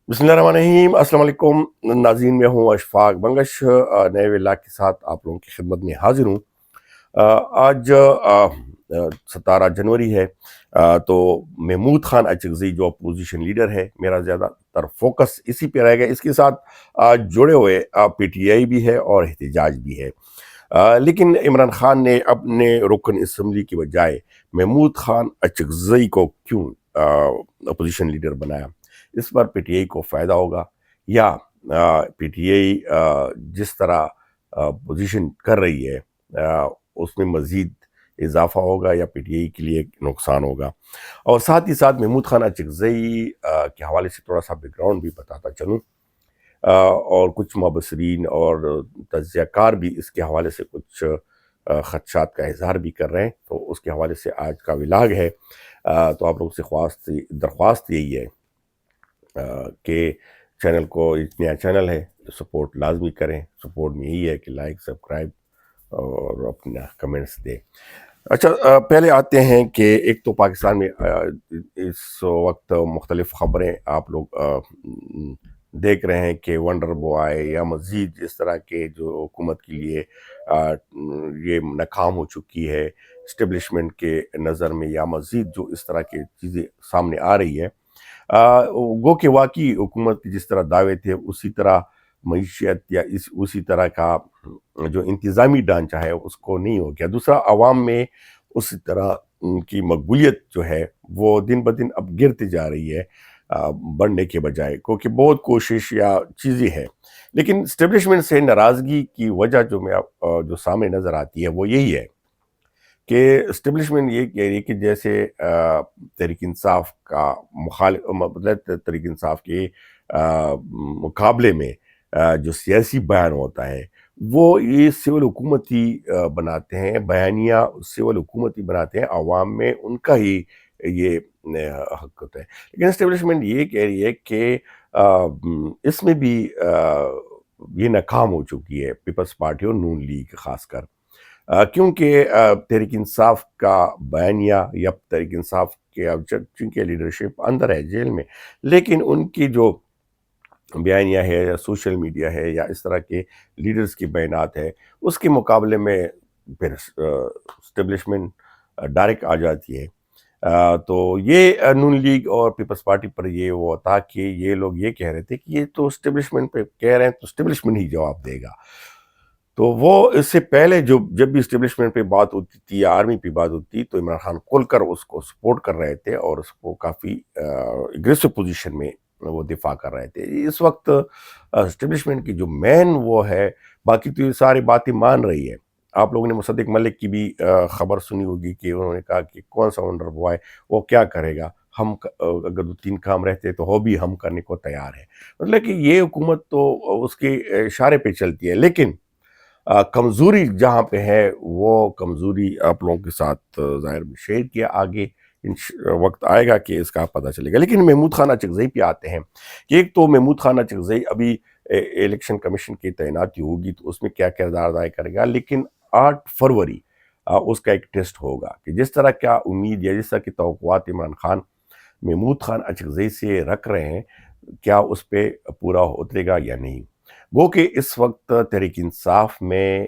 बिस्मिल्लाहिर्रहमानिर्रहीम। अस्सलाम वालेकुम नाज़रीन, मैं हूँ अशफाक बंगश, नए व्लॉग के साथ आप लोगों की खिदमत में हाजिर हूँ। आज 17 जनवरी है। तो महमूद खान अचकज़ई जो अपोजिशन लीडर है, मेरा ज़्यादातर फोकस इसी पे रहेगा। इसके साथ जुड़े हुए पीटीआई भी है और एहतजाज भी है। लेकिन इमरान खान ने अपने रुकन असम्बली की बजाय महमूद खान अचकज़ई को क्यों अपोजिशन लीडर बनाया? इस पर पीटीआई को फ़ायदा होगा या पीटीआई जिस तरह पोजीशन कर रही है उसमें मज़ीद इजाफा होगा या पीटीआई के लिए नुकसान होगा? और साथ ही साथ महमूद खान अचकज़ई के हवाले से थोड़ा सा बैकग्राउंड भी बताता चलूँ। और कुछ मुबसरीन और तज्ज़ियाकार भी इसके हवाले से कुछ खदशात का इजहार भी कर रहे हैं, तो उसके हवाले से आज का व्लॉग है। तो आप लोगों से दरख्वास्त यही है कि चैनल को, एक नया चैनल है तो सपोर्ट लाजमी करें। सपोर्ट में यही है कि लाइक, सब्सक्राइब और अपना कमेंट्स दें। अच्छा, पहले आते हैं कि एक तो पाकिस्तान में इस वक्त मुख्तलिफ ख़बरें आप लोग देख रहे हैं कि वंडर बॉय या मज़ीद इस तरह के जो हुकूमत के लिए ये नाकाम हो चुकी है इस्टेब्लिशमेंट के नज़र में, या मज़ीद जो इस तरह की चीज़ें सामने आ रही है। गो कि वाकई हुकूमत के जिस तरह दावे थे उसी तरह मईशत या उसी तरह का जो इंतज़ामी ढांचा है उसको नहीं हो गया। दूसरा, अवाम में उसी तरह उनकी मकबूलियत जो है वो दिन ब दिन अब गिरती जा रही है, बढ़ने के बजाय, क्योंकि बहुत कोशिश या चीज़ें हैं। लेकिन इस्टेब्लिशमेंट से नाराज़गी की वजह जो सामने नज़र आती है वो यही है कि इस्टेब्लिशमेंट ये कह रही है कि जैसे तहरीक इंसाफ का मतलब तहरीक इंसाफ के मुकाबले में जो सियासी बयान होता है वो ये सिविल हुकूमती बनाते हैं, बयानिया सिविल हुकूमती बनाते हैं, अवाम में उनका ही ये हक होता है। लेकिन इस्टेब्लिशमेंट ये कह रही है कि इसमें भी ये नाकाम हो चुकी है, पीपल्स पार्टी और नून लीग खासकर। क्योंकि तहरीक इंसाफ का बयानिया या तहरीक इंसाफ के अब चूँकि लीडरशिप अंदर है जेल में, लेकिन उनकी जो बयानिया है या सोशल मीडिया है या इस तरह के लीडर्स के बयानात है, उसके मुकाबले में फिर इस्टेब्लिशमेंट डायरेक्ट आ जाती है। तो ये नून लीग और पीपल्स पार्टी पर ये हुआ था कि ये लोग ये कह रहे थे कि ये तो इस्टेब्लिशमेंट पे कह रहे हैं तो इस्टेब्लिशमेंट ही जवाब देगा। तो वो इससे पहले जब भी इस्टेब्लिशमेंट पे बात होती थी या आर्मी पे बात होती थी तो इमरान खान खुलकर उसको सपोर्ट कर रहे थे और उसको काफ़ी एग्रेसिव पोजीशन में वो दिफा कर रहे थे। इस वक्त इस्टेब्लिशमेंट की जो मेन वो है, बाकी तो ये सारी बातें मान रही है। आप लोगों ने मुसद्दिक मलिक की भी खबर सुनी होगी कि उन्होंने कहा कि कौन सा वंडर बॉय, वो क्या करेगा, अगर 2-3 काम रहते तो वो भी हम करने को तैयार है। मतलब कि ये हुकूमत तो उसके इशारे पे चलती है, लेकिन कमज़ोरी जहाँ पे है वो कमज़ोरी आप लोगों के साथ ज़ाहिर शेयर किया। आगे वक्त आएगा कि इसका पता चलेगा। लेकिन महमूद खान अचकज़ई पे आते हैं कि एक तो महमूद खान अचकज़ई अभी इलेक्शन कमीशन की तैनाती होगी तो उसमें क्या किरदार अदा करेगा, लेकिन 8 फरवरी उसका एक टेस्ट होगा कि जिस तरह क्या उम्मीद या जिस तरह की तवक्कुआत इमरान खान महमूद खान अचकज़ई से रख रहे हैं, क्या उस पे पूरा उतरेगा या नहीं। गो कि इस वक्त तहरीक इंसाफ में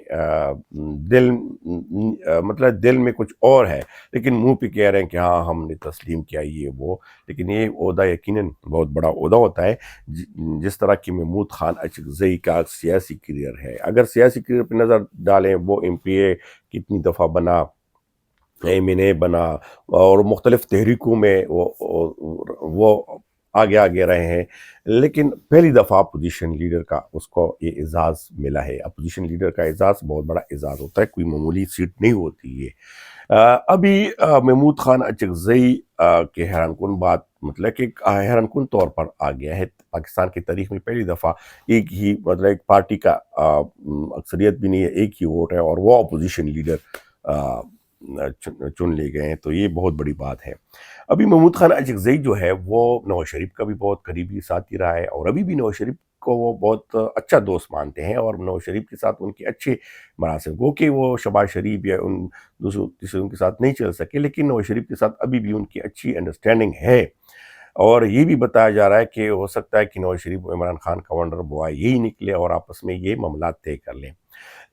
मतलब दिल में कुछ और है, लेकिन मुंह पे कह रहे हैं कि हाँ हमने तस्लीम किया ये वो। लेकिन ये ओहदा यकीनन बहुत बड़ा ओहदा होता है। जिस तरह की महमूद खान अचकज़ई का सियासी करियर है, अगर सियासी करियर पर नज़र डालें, वो MPA कितनी दफ़ा बना, MNA बना और मुख्तलिफ तहरीकों में वो आगे आगे रहे हैं। लेकिन पहली दफ़ा अपोजिशन लीडर का उसको ये एजाज़ मिला है। अपोजिशन लीडर का एजाज़ बहुत बड़ा एजाज़ होता है, कोई मामूली सीट नहीं होती ये। अभी महमूद खान अचकज़ई के हैरानकुन बात, मतलब कि हैरानकुन तौर पर आ गया है। पाकिस्तान की तारीख में पहली दफ़ा एक ही, मतलब एक पार्टी का अक्सरियत भी नहीं है, एक ही वोट है और वो अपोजिशन लीडर चुन लिए गए हैं, तो ये बहुत बड़ी बात है। अभी महमूद खान अचकज़ई जो है वो नवाज शरीफ का भी बहुत करीबी साथी रहा है और अभी भी नवाज शरीफ को वो बहुत अच्छा दोस्त मानते हैं और नवाज शरीफ के साथ उनके अच्छे मरासिल, गो कि वो शहबाज शरीफ या उन दूसरों तीसरों के साथ नहीं चल सके, लेकिन नवाज शरीफ के साथ अभी भी उनकी अच्छी अंडरस्टैंडिंग है। اور یہ بھی بتایا جا رہا ہے کہ ہو سکتا ہے کہ نواز شریف و عمران خان کا ونڈر بوائے یہی نکلے اور آپس میں یہ معاملات طے کر لیں.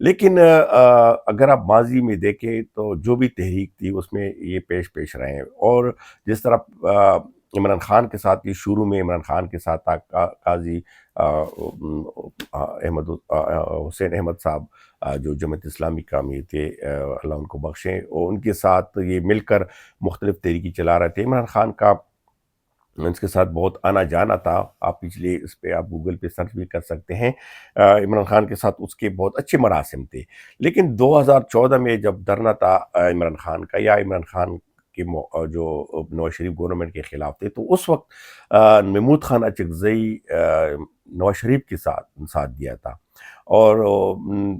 لیکن اگر آپ ماضی میں دیکھیں تو جو بھی تحریک تھی اس میں یہ پیش رہے ہیں. اور جس طرح عمران خان کے ساتھ یہ شروع میں عمران خان کے ساتھ قاضی حسین احمد صاحب جو جماعت اسلامی کا امیر تھے، اللہ ان کو بخشیں، اور ان کے ساتھ یہ مل کر مختلف تحریکی چلا رہے تھے. عمران خان کا اس کے ساتھ بہت آنا جانا تھا. آپ پچھلے اس پہ آپ گوگل پہ سرچ بھی کر سکتے ہیں. عمران خان کے ساتھ اس کے بہت اچھے مراسم تھے. لیکن 2014 میں جب دھرنا تھا عمران خان کا، یا عمران خان کے جو نواز شریف گورنمنٹ کے خلاف تھے، تو اس وقت محمود خان اچکزئی نواز شریف کے ساتھ دیا تھا. اور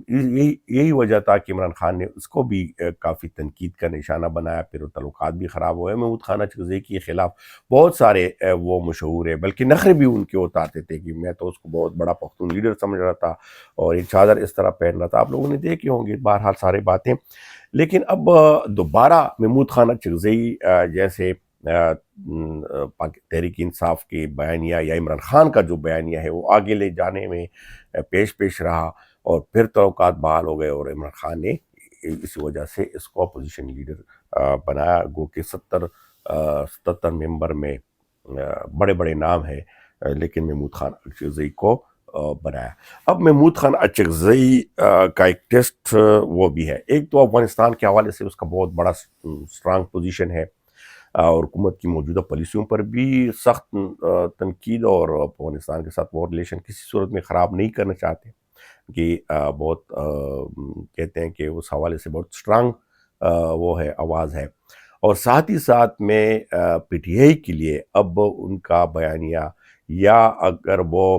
یہی وجہ تھا کہ عمران خان نے اس کو بھی کافی تنقید کا نشانہ بنایا. پھر تعلقات بھی خراب ہوئے. محمود خان اچکزئی کے خلاف بہت سارے وہ مشہور ہے، بلکہ نخرے بھی ان کے اتارتے تھے کہ میں تو اس کو بہت بڑا پختون لیڈر سمجھ رہا تھا اور یہ چادر اس طرح پہن رہا تھا. آپ لوگوں نے دیکھے ہوں گے بہرحال سارے باتیں. لیکن اب دوبارہ محمود خان اچکزئی جیسے تحریک انصاف کے بیانیہ یا عمران خان کا جو بیانیہ ہے وہ آگے لے جانے میں پیش رہا، اور پھر توقعات بحال ہو گئے، اور عمران خان نے اس وجہ سے اس کو اپوزیشن لیڈر بنایا. گو کہ 77 ممبر میں بڑے بڑے نام ہیں، لیکن محمود خان اچکزئی کو بنایا. اب محمود خان اچکزئی کا ایک ٹیسٹ وہ بھی ہے. ایک تو افغانستان کے حوالے سے اس کا بہت بڑا سٹرانگ پوزیشن ہے، اور حکومت کی موجودہ پالیسیوں پر بھی سخت تنقید، اور افغانستان کے ساتھ وہ ریلیشن کسی صورت میں خراب نہیں کرنا چاہتے، کہ بہت کہتے ہیں کہ اس حوالے سے بہت سٹرانگ وہ ہے، آواز ہے. اور ساتھ ہی ساتھ میں پی ٹی آئی کے لیے اب ان کا بیانیہ، یا اگر وہ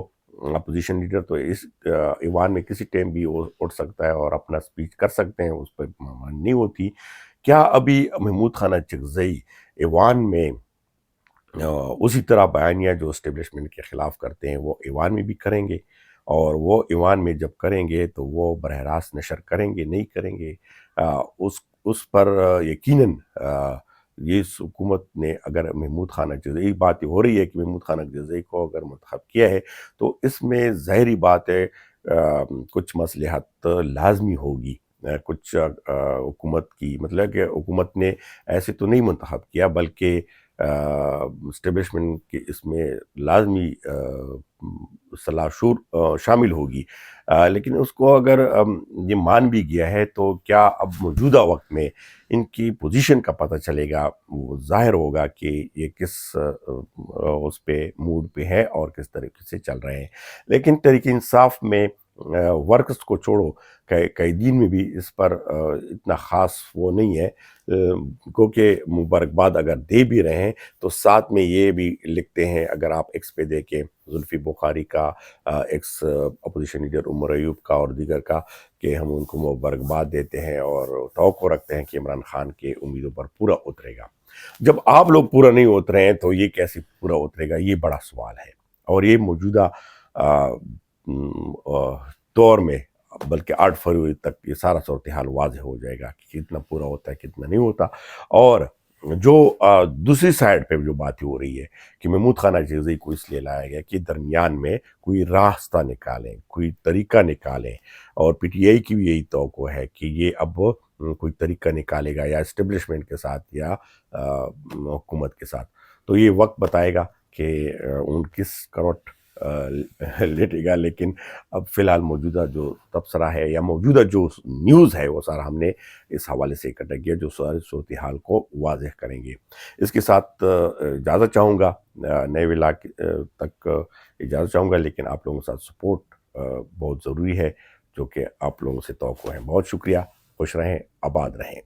اپوزیشن لیڈر تو اس ایوان میں کسی ٹائم بھی اٹھ سکتا ہے اور اپنا سپیچ کر سکتے ہیں، اس پر مان نہیں ہوتی. کیا ابھی محمود خان اچکزئی ایوان میں اسی طرح بیانیہ جو اسٹیبلشمنٹ کے خلاف کرتے ہیں وہ ایوان میں بھی کریں گے؟ اور وہ ایوان میں جب کریں گے تو وہ براہ راست نشر کریں گے، نہیں کریں گے؟ اس پر یقیناً اس حکومت نے اگر محمود خان اچکزئی، بات ہو رہی ہے کہ محمود خان اچکزئی کو اگر منتخب کیا ہے تو اس میں ظاہری بات ہے کچھ مصلحت لازمی ہوگی. کچھ حکومت کی، مطلب کہ حکومت نے ایسے تو نہیں منتخب کیا، بلکہ اسٹیبلشمنٹ کے اس میں لازمی صلاح شور شامل ہوگی. لیکن اس کو اگر یہ مان بھی گیا ہے تو کیا اب موجودہ وقت میں ان کی پوزیشن کا پتہ چلے گا، وہ ظاہر ہوگا کہ یہ کس اس پہ موڈ پہ ہے اور کس طریقے سے چل رہے ہیں. لیکن تحریک انصاف میں ورکرز کو چھوڑو، قائدین میں بھی اس پر اتنا خاص وہ نہیں ہے، کیونکہ مبارکباد اگر دے بھی رہے ہیں تو ساتھ میں یہ بھی لکھتے ہیں. اگر آپ ایکس پہ دیکھیں زلفی بخاری کا، x opposition leader Omar Ayub کا اور دیگر کا، کہ ہم ان کو مبارکباد دیتے ہیں اور توقع رکھتے ہیں کہ عمران خان کے امیدوں پر پورا اترے گا. جب آپ لوگ پورا نہیں اترے ہیں تو یہ کیسے پورا اترے گا؟ یہ بڑا سوال ہے. اور یہ موجودہ دور میں، بلکہ 8 فروری تک یہ سارا صورتحال واضح ہو جائے گا کہ کتنا پورا ہوتا ہے، کتنا نہیں ہوتا. اور جو دوسری سائڈ پہ جو بات ہو رہی ہے کہ محمود خان اچکزئی کو اس لیے لایا گیا کہ درمیان میں کوئی راستہ نکالیں، کوئی طریقہ نکالیں. اور پی ٹی آئی کی بھی یہی توقع ہے کہ یہ اب کوئی طریقہ نکالے گا، یا اسٹیبلشمنٹ کے ساتھ یا حکومت کے ساتھ. تو یہ وقت بتائے گا کہ ان کس کروٹ لیٹے گا. لیکن اب فی الحال موجودہ جو تبصرہ ہے یا موجودہ جو نیوز ہے وہ سارا ہم نے اس حوالے سے اکٹھا کیا، جو ساری صورتحال کو واضح کریں گے. اس کے ساتھ اجازت چاہوں گا، نئے ویلا تک اجازت چاہوں گا. لیکن آپ لوگوں کے ساتھ سپورٹ بہت ضروری ہے، جو کہ آپ لوگوں سے توقع ہے. بہت شکریہ. خوش رہیں، آباد رہیں.